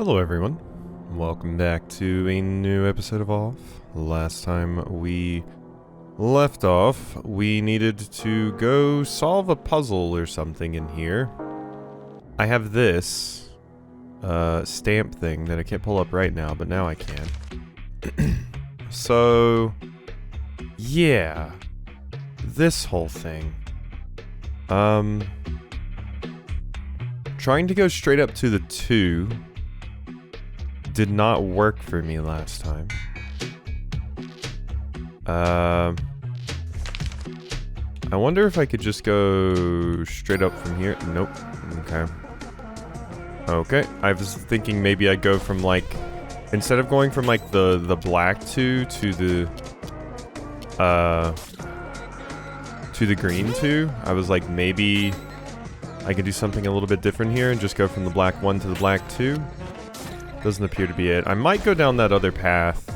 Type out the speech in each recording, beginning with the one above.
Hello everyone, welcome back to a new episode of Off. Last time we left off, we needed to go solve a puzzle or something in here. I have this stamp thing that I can't pull up right now, but now I can. So, yeah, this whole thing. Trying to go straight up to the 2 did not work for me last time. I wonder if I could just go straight up from here. Nope. Okay. Okay. I was thinking maybe I'd go from like, instead of going from like the black 2 to the green 2, I was like maybe I could do something a little bit different here and just go from the black 1 to the black 2. Doesn't appear to be it. I might go down that other path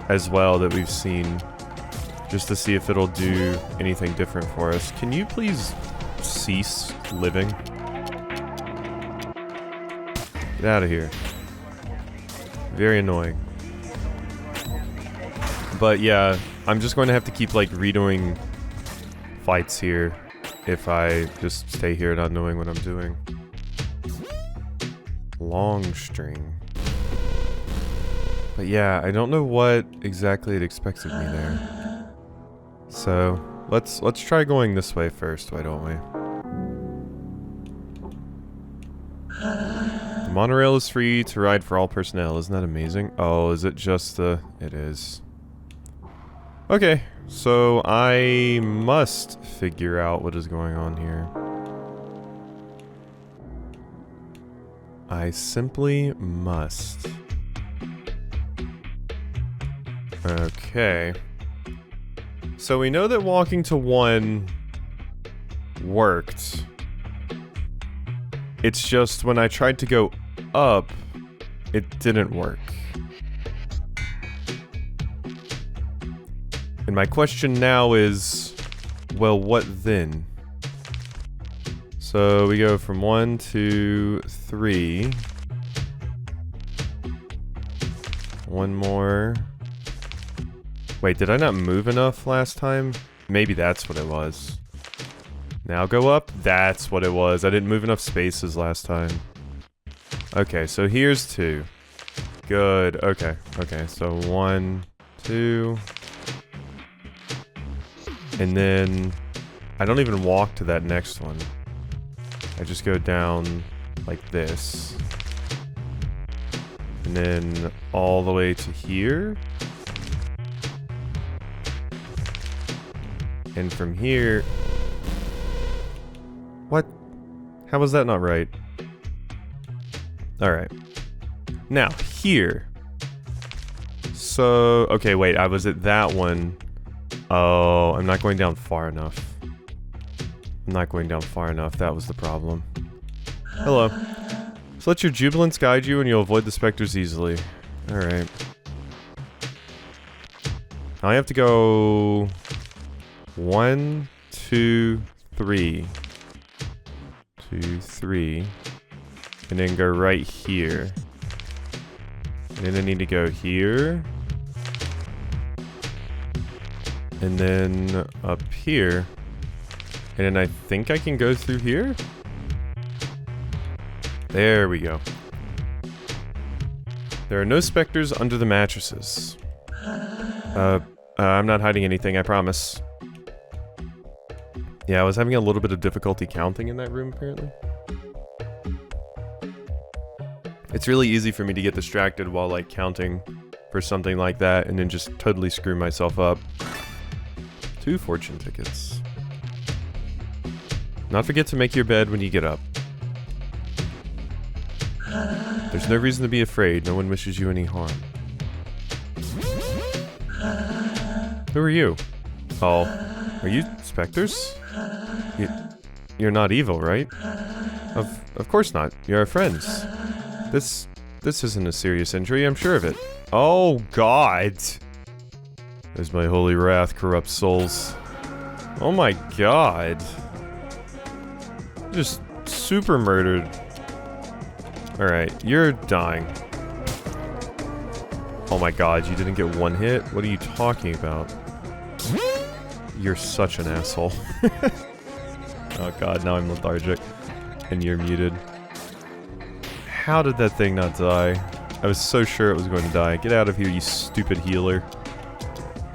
as well that we've seen, just to see if it'll do anything different for us. Can you please cease living? Get out of here. Very annoying. But yeah, I'm just going to have to keep like redoing fights here if I just stay here not knowing what I'm doing. Long string. But yeah, I don't know what exactly it expects of me there. So, let's try going this way first, why don't we? The monorail is free to ride for all personnel, isn't that amazing? Oh, is it just the... It is. Okay, so I must figure out what is going on here. I simply must. Okay. So we know that walking to 1 worked. It's just when I tried to go up, it didn't work. And my question now is, well, what then? So we go from 1 to 3. One more. Wait, did I not move enough last time? Maybe that's what it was. Now go up? That's what it was. I didn't move enough spaces last time. Okay, so here's 2. Good. Okay. Okay, so 1, 2. And then I don't even walk to that next one. I just go down like this. And then all the way to here. And from here... What? How was that not right? Alright. Now, here. So... Okay, wait, I was at that one. Oh, I'm not going down far enough. I'm not going down far enough, that was the problem. Hello. So let your jubilance guide you and you'll avoid the specters easily. Alright. Now I have to go... 1, 2, 3. 2, 3. And then go right here. And then I need to go here. And then up here. And then I think I can go through here? There we go. There are no specters under the mattresses. I'm not hiding anything, I promise. Yeah, I was having a little bit of difficulty counting in that room, apparently. It's really easy for me to get distracted while, like, counting for something like that, and then just totally screw myself up. 2 fortune tickets. Not forget to make your bed when you get up. There's no reason to be afraid. No one wishes you any harm. Who are you? Oh, are you specters? You're not evil, right? Of course not. You're our friends. This isn't a serious injury, I'm sure of it. Oh, God! As my holy wrath corrupts souls. Oh my God. Just super murdered. Alright, you're dying. Oh my god, you didn't get one hit? What are you talking about? You're such an asshole. Oh god, now I'm lethargic. And you're muted. How did that thing not die? I was so sure it was going to die. Get out of here, you stupid healer.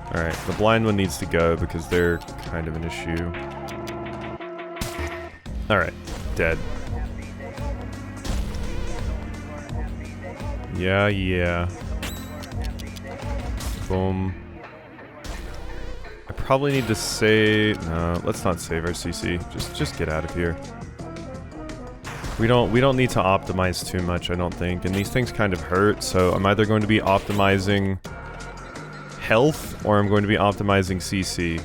Alright, the blind one needs to go because they're kind of an issue. Alright, dead. Yeah. Boom. I probably need to save... No, let's not save our CC. Just get out of here. We don't need to optimize too much, I don't think. And these things kind of hurt, so I'm either going to be optimizing health or I'm going to be optimizing CC.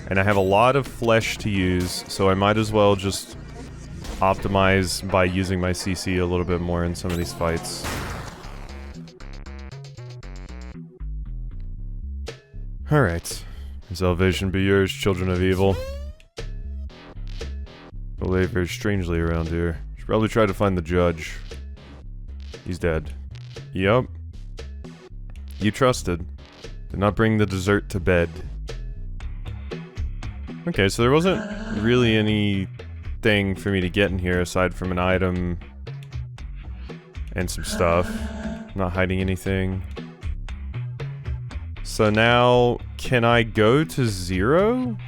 And I have a lot of flesh to use, so I might as well just optimize by using my CC a little bit more in some of these fights. Alright. Salvation be yours, children of evil. Behave very strangely around here. Should probably try to find the judge. He's dead. Yup. You trusted. Did not bring the dessert to bed. Okay, so there wasn't really anything for me to get in here aside from an item and some stuff. Not hiding anything. So now, can I go to 0?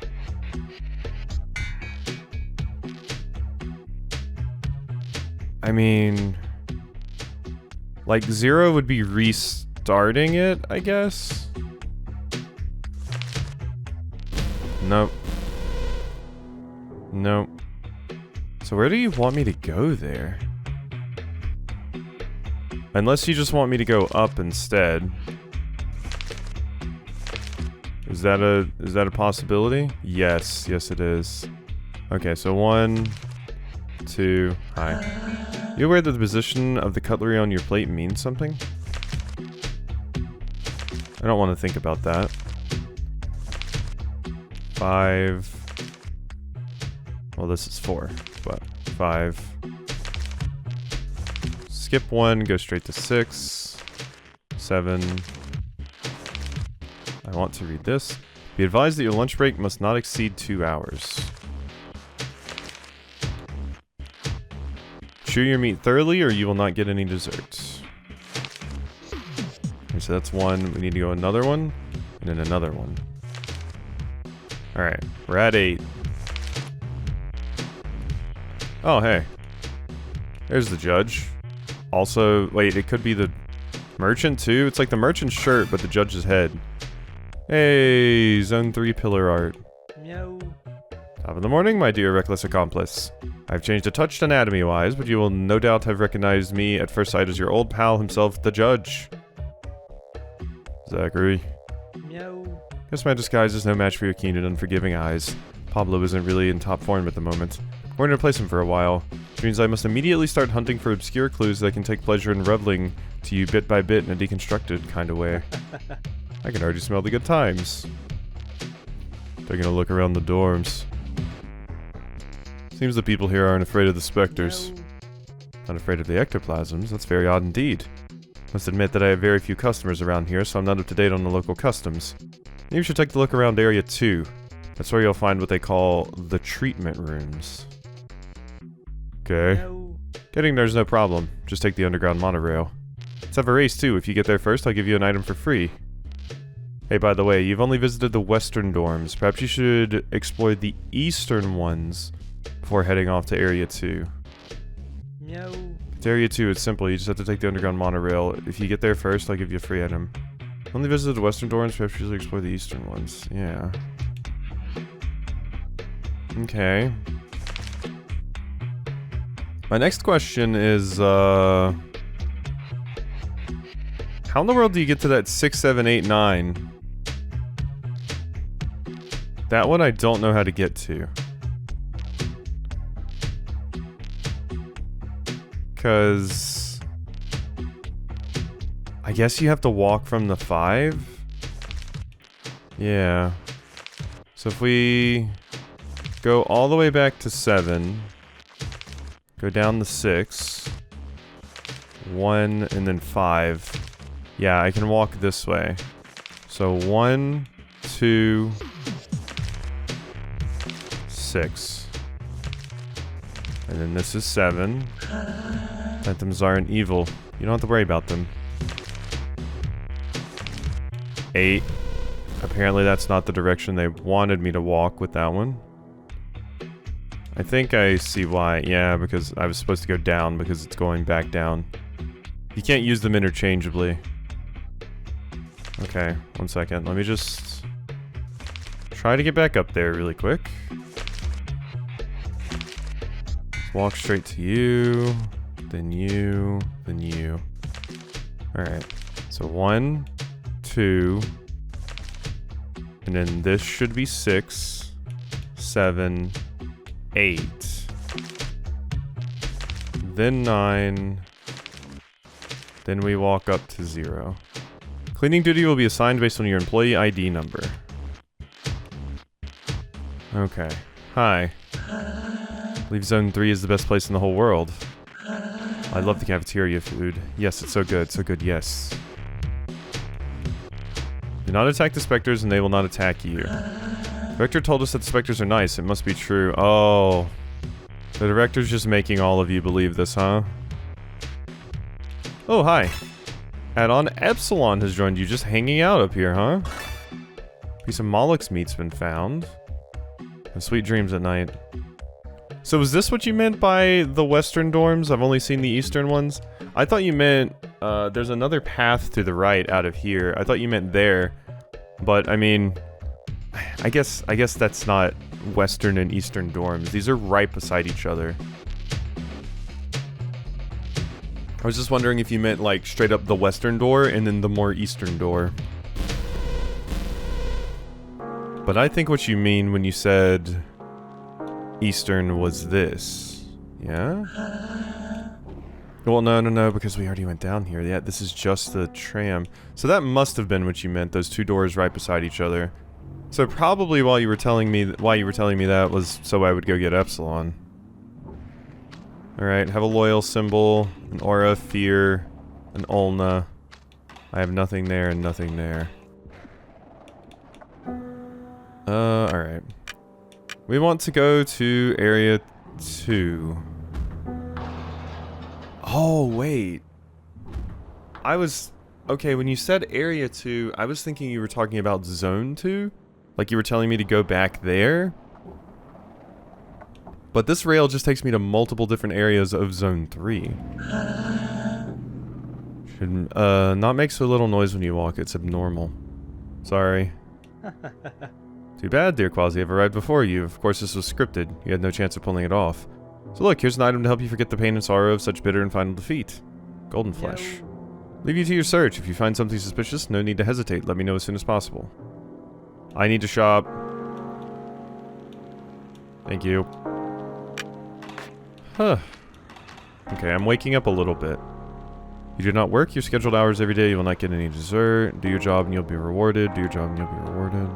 I mean... like, 0 would be restarting it, I guess? Nope. Nope. So where do you want me to go there? Unless you just want me to go up instead. Is that a possibility? Yes, yes it is. Okay, so 1, 2, hi. You aware that the position of the cutlery on your plate means something? I don't want to think about that. 5. Well, this is 4, but 5. Skip 1, go straight to 6. 7. I want to read this. Be advised that your lunch break must not exceed 2 hours. Chew your meat thoroughly or you will not get any dessert. Okay, so that's 1. We need to go another one, and then another one. Alright, we're at 8. Oh, hey. There's the judge. Also, wait, it could be the merchant too? It's like the merchant's shirt, but the judge's head. Hey, Zone 3 pillar art. Meow. Top of the morning, my dear reckless accomplice. I've changed a touch anatomy-wise, but you will no doubt have recognized me at first sight as your old pal himself, the judge. Zachary. Meow. Guess my disguise is no match for your keen and unforgiving eyes. Pablo isn't really in top form at the moment. We're going to replace him for a while, which means I must immediately start hunting for obscure clues that can take pleasure in reveling to you bit by bit in a deconstructed kind of way. I can already smell the good times. Taking a look around the dorms. Seems the people here aren't afraid of the specters. Meow. Not afraid of the ectoplasms, that's very odd indeed. Must admit that I have very few customers around here, so I'm not up to date on the local customs. You should take a look around Area 2. That's where you'll find what they call the treatment rooms. Okay. Meow. Getting there's no problem. Just take the underground monorail. Let's have a race too. If you get there first, I'll give you an item for free. Hey, by the way, you've only visited the western dorms. Perhaps you should explore the eastern ones before heading off to Area 2. Meow. To Area 2, it's simple. You just have to take the underground monorail. If you get there first, I'll give you a free item. Only visited the western dorms. Perhaps you should explore the eastern ones. Yeah. Okay. My next question is, how in the world do you get to that 6, 7, 8, 9? That one I don't know how to get to. Because I guess you have to walk from the 5? Yeah. So if we go all the way back to 7, go down to 6, 1, and then 5. Yeah, I can walk this way. So 1, 2, 6. And then this is 7. Phantoms aren't evil. You don't have to worry about them. 8. Apparently that's not the direction they wanted me to walk with that one. I think I see why. Yeah, because I was supposed to go down because it's going back down. You can't use them interchangeably. Okay, 1 second. Let me just try to get back up there really quick. Walk straight to you, then you, then you. Alright, so 1, 2, and then this should be 6, 7, 8, then 9, then we walk up to 0. Cleaning duty will be assigned based on your employee ID number. Okay. Hi. I believe Zone 3 is the best place in the whole world. I love the cafeteria food. Yes, it's so good, yes. Do not attack the specters and they will not attack you. The director told us that the specters are nice. It must be true. Oh. The director's just making all of you believe this, huh? Oh, hi. Add-on Epsilon has joined you, just hanging out up here, huh? Piece of Moloch's meat's been found. And sweet dreams at night. So is this what you meant by the western dorms? I've only seen the eastern ones. I thought you meant, there's another path to the right out of here. I thought you meant there. But, I mean, I guess that's not western and eastern dorms. These are right beside each other. I was just wondering if you meant, like, straight up the western door and then the more eastern door. But I think what you mean when you said eastern was this. Yeah? Well, no, because we already went down here. Yeah, this is just the tram. So that must have been what you meant, those two doors right beside each other. So probably while you were telling me that was so I would go get Epsilon. Alright, have a loyal symbol, an aura, fear, an ulna. I have nothing there and nothing there. Alright. We want to go to area 2. Oh, wait. Okay, when you said area 2, I was thinking you were talking about zone 2? Like you were telling me to go back there? But this rail just takes me to multiple different areas of zone 3. Should, not make so little noise when you walk, it's abnormal. Sorry. Too bad, dear Quasi, I've arrived before you. Of course this was scripted. You had no chance of pulling it off. So look, here's an item to help you forget the pain and sorrow of such bitter and final defeat. Golden Flesh. Leave you to your search. If you find something suspicious, no need to hesitate. Let me know as soon as possible. I need to shop. Thank you. Huh. Okay, I'm waking up a little bit. You do not work your scheduled hours every day. You will not get any dessert. Do your job and you'll be rewarded. Do your job and you'll be rewarded.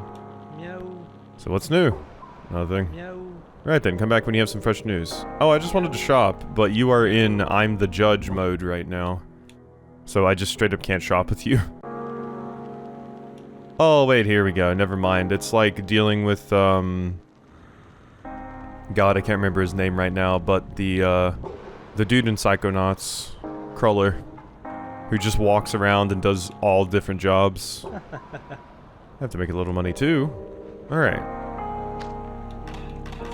Meow. So what's new? Nothing. Meow. Right then, come back when you have some fresh news. Oh, I just wanted to shop, but you are in I'm the judge mode right now. So I just straight up can't shop with you. Oh, wait, here we go. Never mind. It's like dealing with, God, I can't remember his name right now, but the dude in Psychonauts, Cruller, who just walks around and does all different jobs. I have to make a little money too. Alright.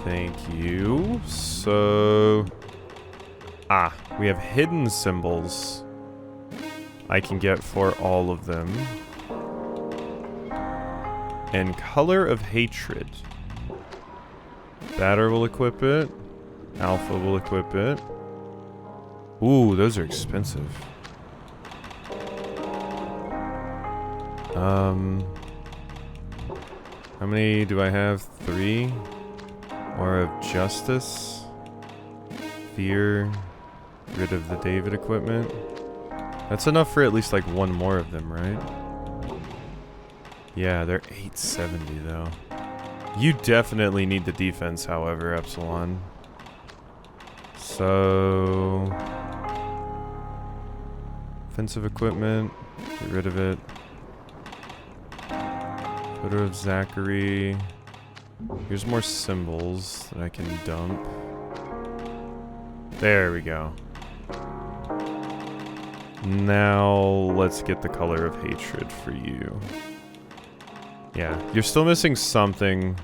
Thank you. So... Ah, we have hidden symbols I can get for all of them. And Color of Hatred. Batter will equip it. Alpha will equip it. Ooh, those are expensive. How many do I have? 3? Aura of Justice. Fear. Rid of the David equipment. That's enough for at least like one more of them, right? Yeah, they're 870 though. You definitely need the defense, however, Epsilon. So... Offensive equipment. Get rid of it. Photo of Zachary. Here's more symbols that I can dump. There we go. Now, let's get the color of hatred for you. Yeah, you're still missing something.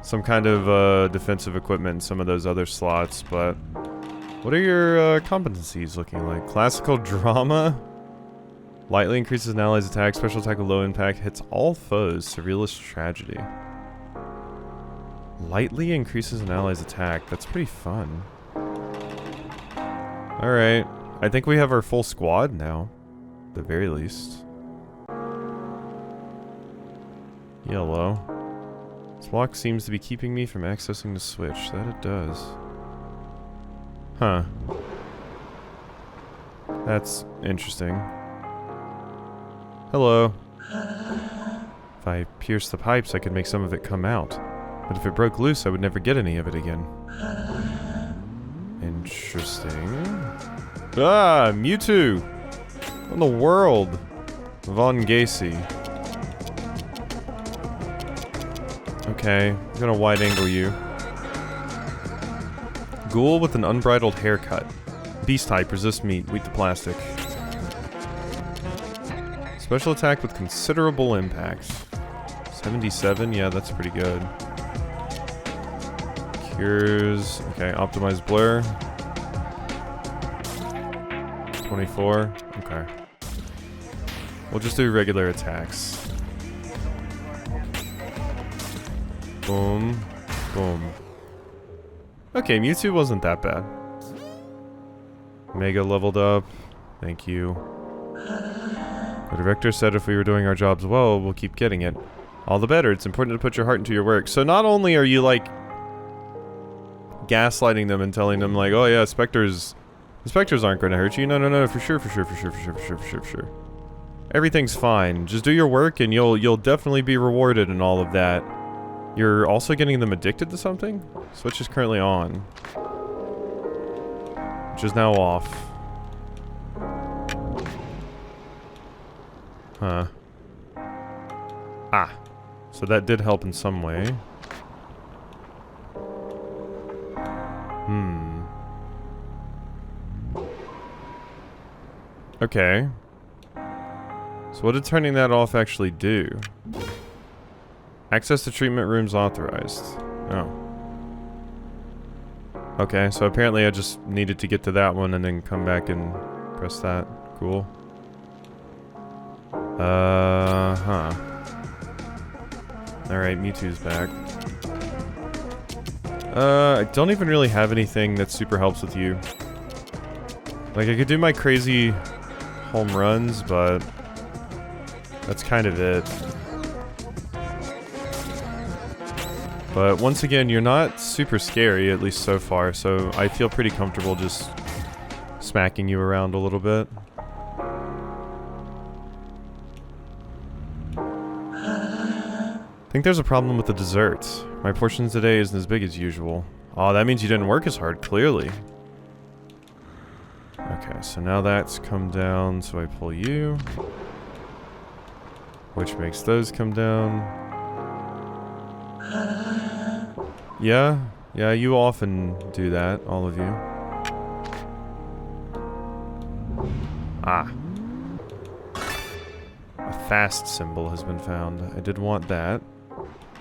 Some kind of defensive equipment in some of those other slots, but... What are your competencies looking like? Classical drama? Lightly increases an ally's attack. Special attack with low impact. Hits all foes. Surrealist tragedy. Lightly increases an ally's attack. That's pretty fun. Alright. I think we have our full squad now. At the very least. Yellow. This block seems to be keeping me from accessing the switch. That it does. Huh. That's interesting. Hello. If I pierced the pipes, I could make some of it come out. But if it broke loose, I would never get any of it again. Interesting. Ah, Mewtwo! What in the world? Von Gacy. Okay, I'm gonna wide angle you. Ghoul with an unbridled haircut. Beast type, resist meat, weak to plastic. Special attack with considerable impact. 77, yeah, that's pretty good. Cures, okay, optimized blur. 24, okay. We'll just do regular attacks. Boom, boom. Okay, Mewtwo wasn't that bad. Mega leveled up. Thank you. The director said if we were doing our jobs well, we'll keep getting it. All the better. It's important to put your heart into your work. So not only are you, like, gaslighting them and telling them, like, oh yeah, the specters aren't going to hurt you. No, for sure. Everything's fine. Just do your work and you'll definitely be rewarded and all of that. You're also getting them addicted to something? Switch is currently on. Which is now off. Huh. Ah. So that did help in some way. Okay. So what did turning that off actually do? Access to treatment rooms authorized. Oh. Okay, so apparently I just needed to get to that one and then come back and press that. Cool. Huh. Alright, Mewtwo's back. I don't even really have anything that super helps with you. Like, I could do my crazy home runs, but that's kind of it. But once again, you're not super scary, at least so far, so I feel pretty comfortable just smacking you around a little bit. I think there's a problem with the dessert. My portion today isn't as big as usual. Oh, that means you didn't work as hard, clearly. Okay, so now that's come down, so I pull you. Which makes those come down. Yeah, you often do that, all of you. Ah. A fast symbol has been found. I did want that.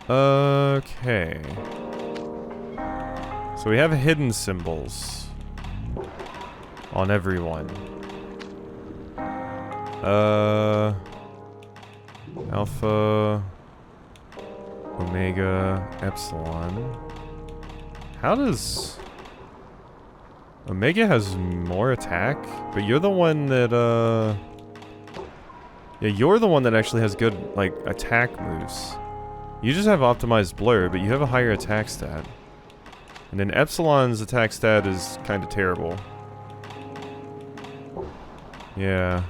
Okay. So we have hidden symbols on everyone. Alpha, Omega, Epsilon. How does... Omega has more attack? But you're the one that, yeah, you're the one that actually has good, like, attack moves. You just have optimized blur, but you have a higher attack stat. And then Epsilon's attack stat is kind of terrible. Yeah.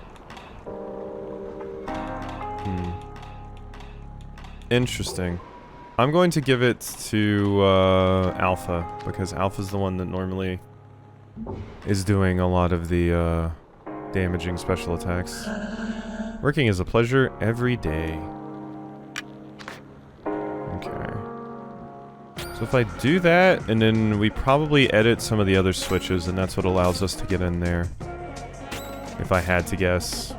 Interesting. I'm going to give it to Alpha, because Alpha's the one that normally is doing a lot of the damaging special attacks. Working is a pleasure every day. Okay. So if I do that, and then we probably edit some of the other switches, and that's what allows us to get in there. If I had to guess.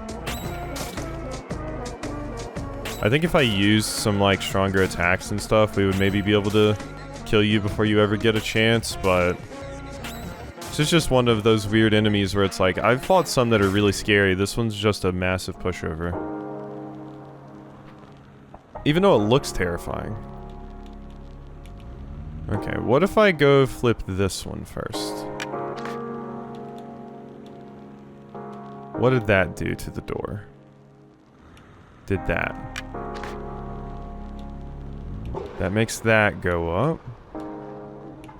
I think if I used some, like, stronger attacks and stuff, we would maybe be able to kill you before you ever get a chance, but... This is just one of those weird enemies where it's like, I've fought some that are really scary, this one's just a massive pushover. Even though it looks terrifying. Okay, what if I go flip this one first? What did that do to the door? Did that. That makes that go up.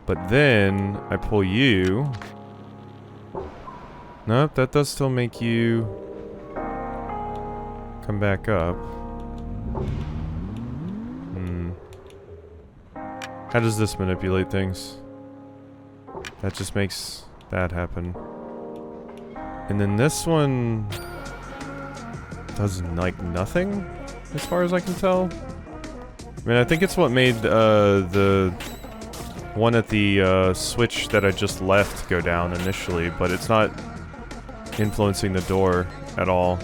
But then I pull you. Nope, that does still make you come back up. How does this manipulate things? That just makes that happen. And then this one does, like, nothing, as far as I can tell. I mean, I think it's what made the one at the switch that I just left go down initially, but it's not influencing the door at all.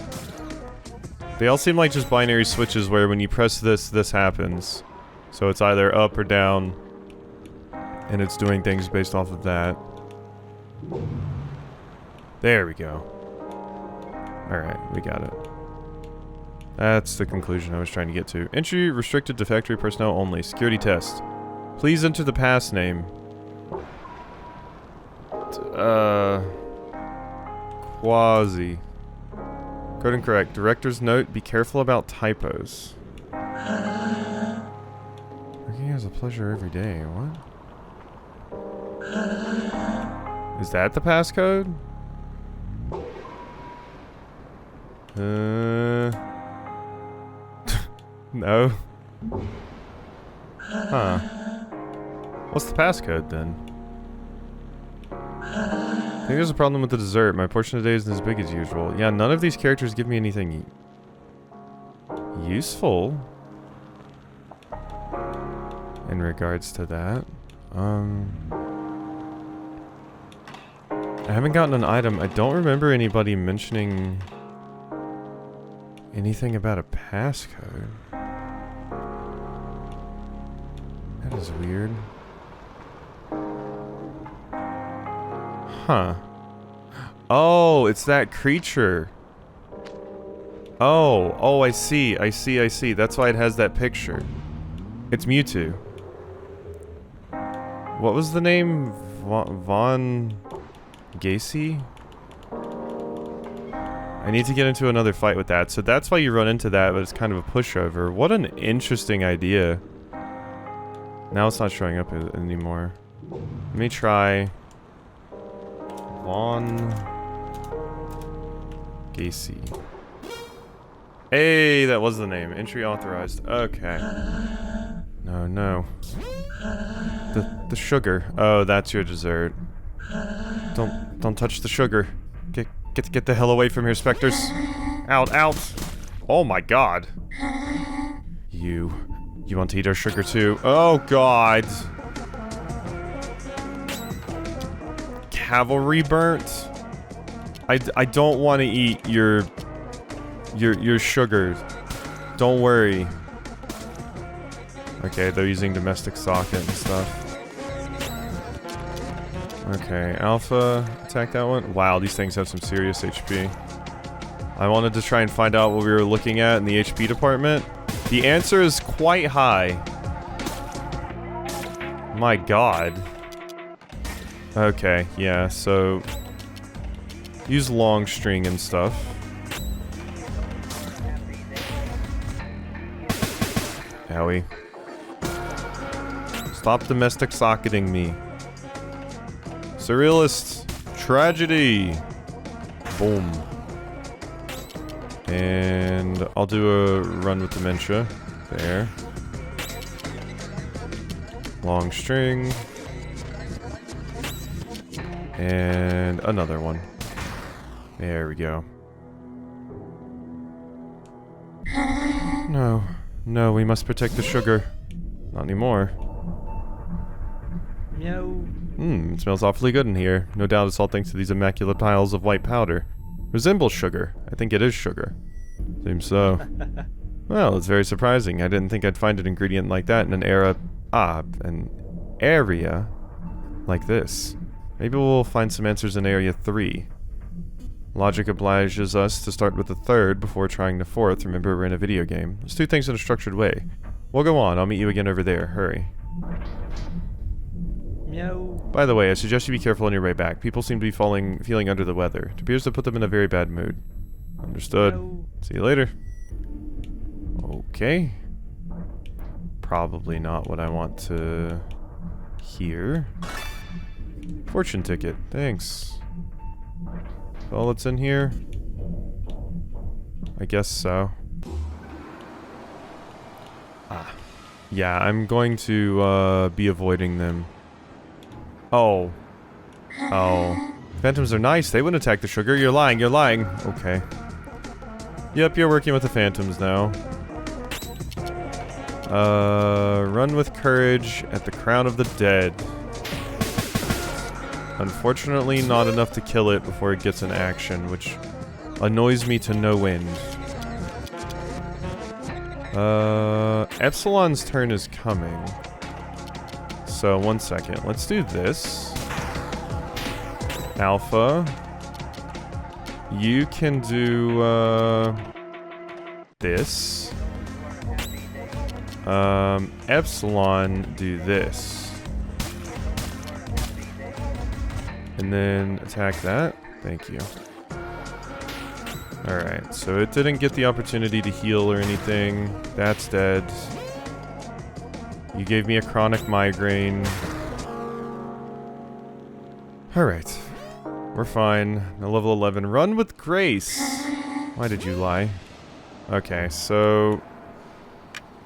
They all seem like just binary switches where when you press this, this happens. So it's either up or down, and it's doing things based off of that. There we go. Alright, we got it. That's the conclusion I was trying to get to. Entry restricted to factory personnel only. Security test. Please enter the pass name. Quasi. Code incorrect. Director's note, be careful about typos. Working is a pleasure every day. What? Is that the passcode? No. Huh. What's the passcode then? I think there's a problem with the dessert. My portion of the day isn't as big as usual. Yeah, none of these characters give me anything useful in regards to that. I haven't gotten an item. I don't remember anybody mentioning anything about a passcode. That is weird. Huh. Oh, it's that creature. Oh, I see. That's why it has that picture. It's Mewtwo. What was the name? Von Gacy? I need to get into another fight with that. So that's why you run into that, but it's kind of a pushover. What an interesting idea. Now it's not showing up anymore. Let me try Von Gacy. Hey, that was the name. Entry authorized. Okay. No. The sugar. Oh, that's your dessert. Don't touch the sugar. Get the hell away from here, Spectres. Out. Oh my god. You want to eat our sugar too? Oh god. Cavalry burnt? I don't want to eat your sugar. Don't worry. Okay, they're using domestic socket and stuff. Okay, Alpha, attack that one. Wow, these things have some serious HP. I wanted to try and find out what we were looking at in the HP department. The answer is quite high. My god. Okay, yeah, so... use long string and stuff. Owie. Stop domestic socketing me. Surrealist tragedy. Boom. And I'll do a run with dementia. There. Long string. And another one. There we go. No. No, we must protect the sugar. Not anymore. Meow. It smells awfully good in here. No doubt it's all thanks to these immaculate piles of white powder. Resembles sugar. I think it is sugar. Seems so. Well, it's very surprising. I didn't think I'd find an ingredient like that in an area like this. Maybe we'll find some answers in Area 3. Logic obliges us to start with the third before trying the fourth. Remember, we're in a video game. Let's do things in a structured way. We'll go on. I'll meet you again over there. Hurry. Meow. By the way, I suggest you be careful on your way back. People seem to be feeling under the weather. It appears to put them in a very bad mood. Understood. Meow. See you later. Okay. Probably not what I want to hear. Fortune ticket. Thanks. All that's in here? I guess so. Ah. Yeah, I'm going to be avoiding them. Oh. Oh. Phantoms are nice. They wouldn't attack the sugar. You're lying. You're lying. Okay. Yep, you're working with the phantoms now. Run with courage at the crown of the dead. Unfortunately, not enough to kill it before it gets an action, which annoys me to no end. Epsilon's turn is coming. So, 1 second. Let's do this. Alpha. You can do, this. Epsilon, do this. And then attack that. Thank you. Alright, so it didn't get the opportunity to heal or anything. That's dead. You gave me a chronic migraine. Alright. We're fine. Now level 11. Run with grace! Why did you lie? Okay, so...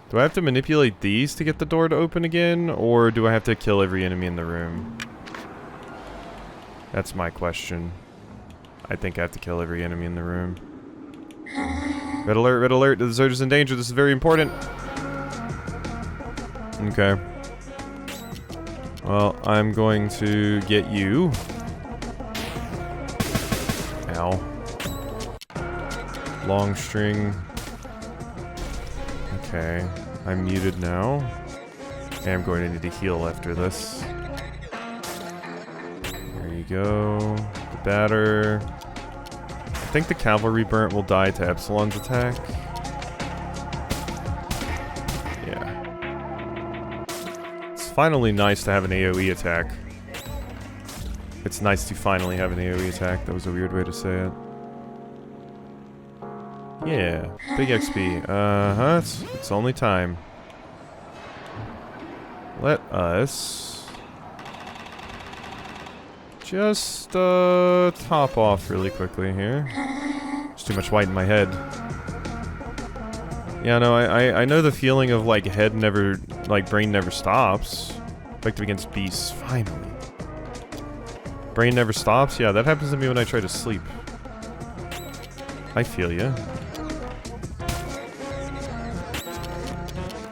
do I have to manipulate these to get the door to open again? Or do I have to kill every enemy in the room? That's my question. I think I have to kill every enemy in the room. Red alert, red alert. The deserter's in danger. This is very important. Okay. Well, I'm going to get you. Ow. Long string. Okay. I'm muted now. And I'm going to need to heal after this. There you go. The batter. I think the cavalry burnt will die to Epsilon's attack. Yeah. It's finally nice to have an AoE attack. It's nice to finally have an AoE attack. That was a weird way to say it. Yeah. Big XP. Uh-huh. It's only time. Let us... just, top off really quickly here. There's too much white in my head. Yeah, no, I know the feeling of, like, brain never stops. Effective against beasts, finally. Brain never stops? Yeah, that happens to me when I try to sleep. I feel ya.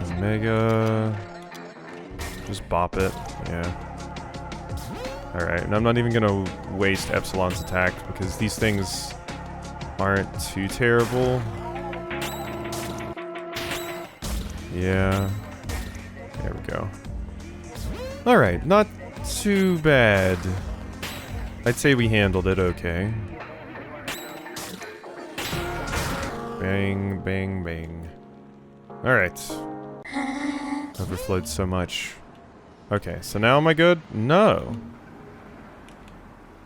Omega... just bop it, yeah. Alright, and I'm not even gonna waste Epsilon's attack because these things aren't too terrible. Yeah. There we go. Alright, not too bad. I'd say we handled it okay. Bang, bang, bang. Alright. Overflowed so much. Okay, so now am I good? No.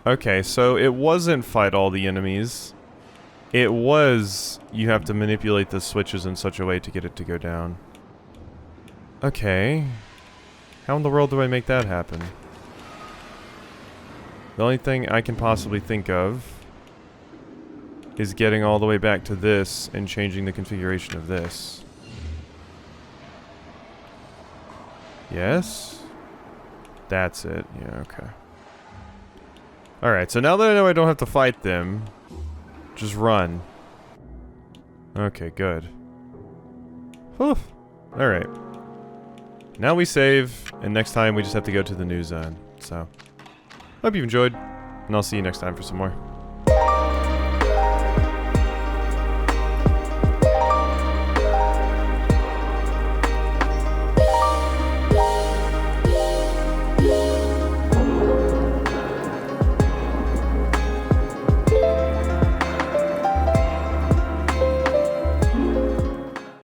Okay, so it wasn't fight all the enemies. It was you have to manipulate the switches in such a way to get it to go down. Okay. How in the world do I make that happen? The only thing I can possibly think of is getting all the way back to this and changing the configuration of this. Yes? That's it. Yeah, okay. Alright, so now that I know I don't have to fight them, Just run. Okay, good. Whew. Alright. Now we save, and next time we just have to go to the new zone. So, hope you've enjoyed, and I'll see you next time for some more.